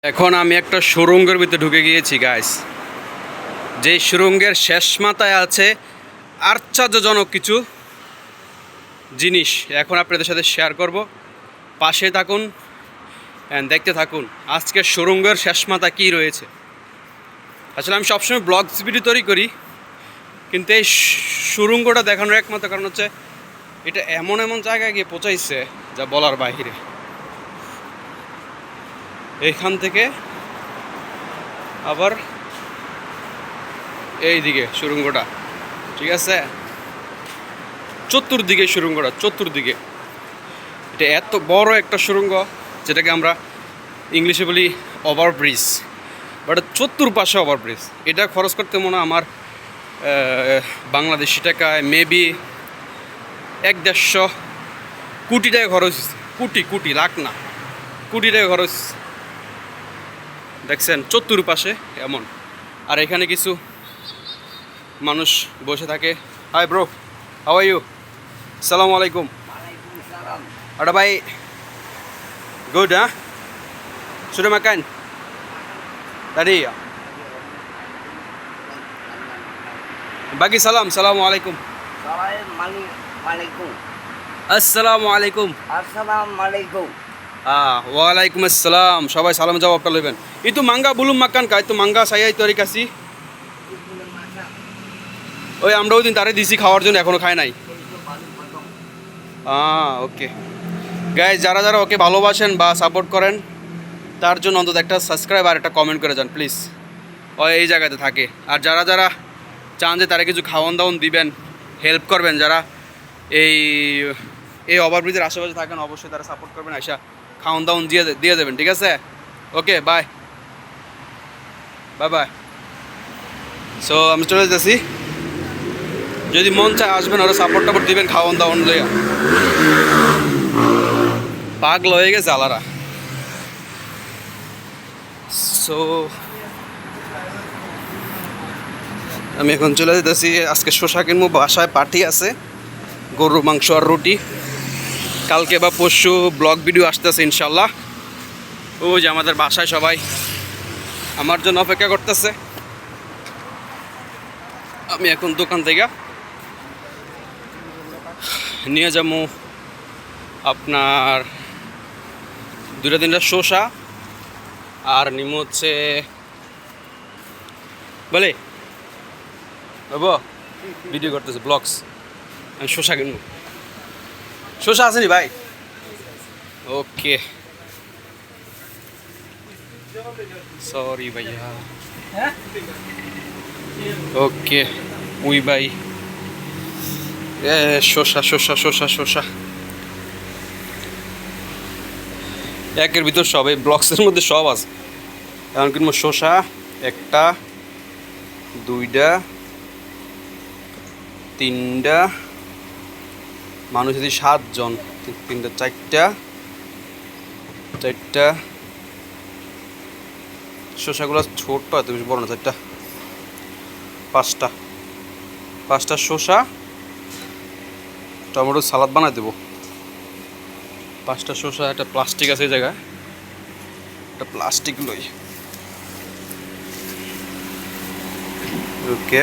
এখন আমি একটা সুড়ঙ্গের ভিতরে ঢুকে গিয়েছি গাইস। যেই সুড়ঙ্গের শেষ মাথায় আছে আশ্চর্যজনক কিছু জিনিস এখন আপনাদের সাথে শেয়ার করব। পাশে থাকুন, দেখতে থাকুন আজকের সুড়ঙ্গের শেষ মাথা কী রয়েছে। আসলে আমি সবসময় ব্লগস ভিডিও তৈরি করি, কিন্তু এই সুড়ঙ্গটা দেখানোর একমাত্র কারণ হচ্ছে এটা এমন এমন জায়গায় গিয়ে পৌঁছাইছে যা বলার বাহিরে। এইখান থেকে আবার এই দিকে সুড়ঙ্গটা, ঠিক আছে, চতুর্দিকে সুড়ঙ্গটা, চতুর্দিকে। এটা এত বড় একটা সুড়ঙ্গ যেটাকে আমরা ইংলিশে বলি ওভারব্রিজ, বাট চতুর্পাশে ওভারব্রিজ। এটা খরচ করতে মনে হয় আমার বাংলাদেশি টাকায় মেবি 1-150 কোটি টাকা খরচ হচ্ছে। কোটি, লাখ না, কোটি টাকা খরচ। দেখছেন চতুর্পাশে এমন। আর এখানে কিছু মানুষ বসে থাকে। Hi bro, how are you? আসসালামু আলাইকুম। Ada baik. Good, ha? Sudah makan? Tadi ya? Bagi salam. Assalamualaikum. Assalamualaikum. Assalamualaikum. Assalamualaikum. Waalaikum assalam. সবাই সালাম জবাবটা লইবেন। Itu mangga belum makan kah? Itu mangga saya itu hari kasih. ওই আমরা ওই দিন তারে দিছি খাওয়ার জন্য, এখনো খায় নাই। ওকে গাইজ, যারা যারা ওকে ভালোবাসেন বা সাপোর্ট করেন তার জন্য অন্তত একটা সাবস্ক্রাইব আর একটা কমেন্ট করে যান প্লিজ। ও এই জায়গাতে থাকে। আর যারা যারা চান যে তারা কিছু খাওয়ান দাওয়ান দিবেন, হেল্প করবেন, যারা এই ওভারব্রিজের আশেপাশে থাকেন অবশ্যই তারা সাপোর্ট করবেন, আইসা খাওয়ান দাওয়ান দিয়ে দেবেন, ঠিক আছে? ওকে, বাই বাই বাই। সো আমি চলে যেতেছি। যদি মন চায় আসবেন, ওরা সাপোর্ট টাপোর্ট দিবেন, খাওয়ান দাওয়ান লইয়া। পাগল হয়ে গেছে আলারা। সো আমি এখন চলে যেতেছি। আজকে শসা কিনবো, বাসায় পার্টি আছে, গরুর মাংস আর রুটি। কালকে বা পরশু ব্লগ ভিডিও আসতেছে ইনশাল্লাহ। ও যে আমাদের বাসায় সবাই আমার জন্য অপেক্ষা করতেছে। আমি এখন দোকান থেকে নিয়ে যাবো আপনার 2-3টা শসা, আর নিমো হচ্ছে বলে বাবু ভিডিও করতেছে ব্লগস। আমি শসা কিনবো। শসা আসেনি ভাই? ওকে, সরি ভাইয়া। ওকে উই ভাই, শসা শসা শসা শসা একের ভিতর সব, এই ব্লগসের মধ্যে সব আছে। এখন কিনবো শসা 1টা 2টা 3টা, মানুষ যদি 7 জন, 3টা 4টা শসাগুলো ছোট, এত বেশি বড় না। 4টা 5টা শসা, টমেটো সালাদ বানাই দেবো। 5টা শসা, একটা প্লাস্টিক আছে এই জায়গায়, একটা প্লাস্টিক লই। ওকে।